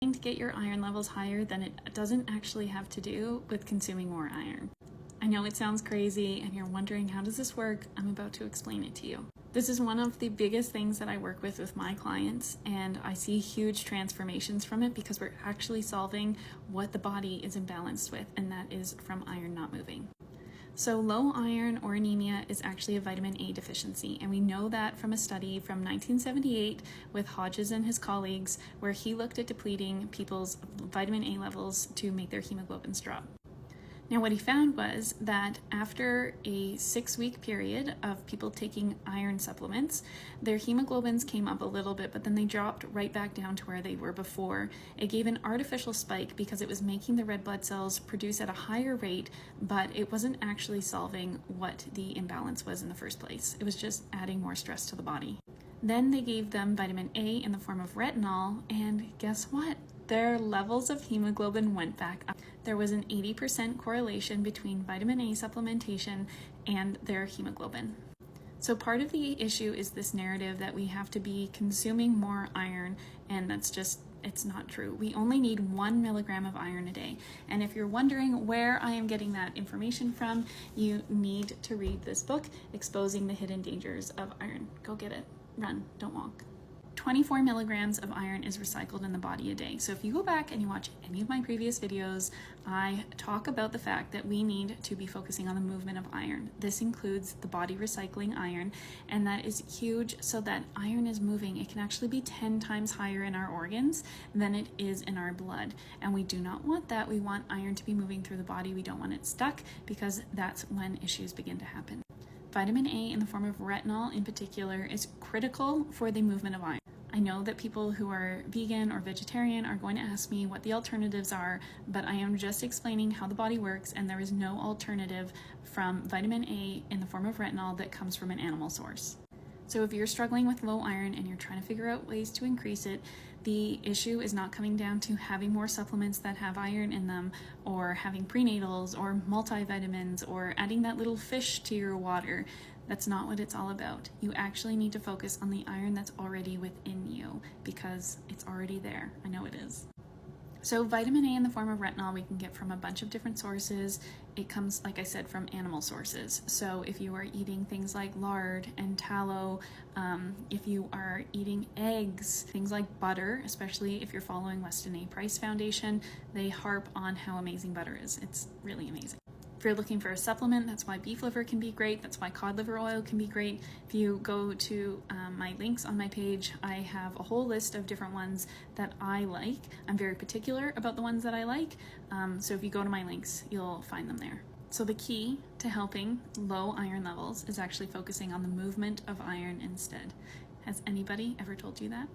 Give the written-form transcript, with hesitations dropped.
To get your iron levels higher, then it doesn't actually have to do with consuming more iron. I know it sounds crazy and you're wondering, how does this work? I'm about to explain it to you. This is one of the biggest things that I work with my clients, and I see huge transformations from it because we're actually solving what the body is imbalanced with, and that is from iron not moving. So low iron or anemia is actually a vitamin A deficiency, and we know that from a study from 1978 with Hodges and his colleagues, where he looked at depleting people's vitamin A levels to make their hemoglobins drop. Now, what he found was that after a 6-week period of people taking iron supplements, their hemoglobins came up a little bit, but then they dropped right back down to where they were before. It gave an artificial spike because it was making the red blood cells produce at a higher rate, but it wasn't actually solving what the imbalance was in the first place. It was just adding more stress to the body. Then they gave them vitamin A in the form of retinol, and guess what? Their levels of hemoglobin went back up. There was an 80% correlation between vitamin A supplementation and their hemoglobin. So part of the issue is this narrative that we have to be consuming more iron, and it's not true. We only need 1 milligram of iron a day. And if you're wondering where I am getting that information from, you need to read this book, Exposing the Hidden Dangers of Iron. Go get it. Run, don't walk. 24 milligrams of iron is recycled in the body a day. So if you go back and you watch any of my previous videos, I talk about the fact that we need to be focusing on the movement of iron. This includes the body recycling iron, and that is huge so that iron is moving. It can actually be 10 times higher in our organs than it is in our blood. And we do not want that. We want iron to be moving through the body. We don't want it stuck, because that's when issues begin to happen. Vitamin A in the form of retinol in particular is critical for the movement of iron. I know that people who are vegan or vegetarian are going to ask me what the alternatives are, but I am just explaining how the body works, and there is no alternative from vitamin A in the form of retinol that comes from an animal source. So if you're struggling with low iron and you're trying to figure out ways to increase it, the issue is not coming down to having more supplements that have iron in them, or having prenatals or multivitamins, or adding that little fish to your water. That's not what it's all about. You actually need to focus on the iron that's already within you, because it's already there. I know it is. So vitamin A in the form of retinol we can get from a bunch of different sources. It comes, like I said, from animal sources. So if you are eating things like lard and tallow, if you are eating eggs, things like butter, especially if you're following Weston A. Price Foundation, they harp on how amazing butter is. It's really amazing. If you're looking for a supplement, that's why beef liver can be great. That's why cod liver oil can be great. If you go to my links on my page, I have a whole list of different ones that I like. I'm very particular about the ones that I like. So if you go to my links, you'll find them there. So the key to helping low iron levels is actually focusing on the movement of iron instead. Has anybody ever told you that?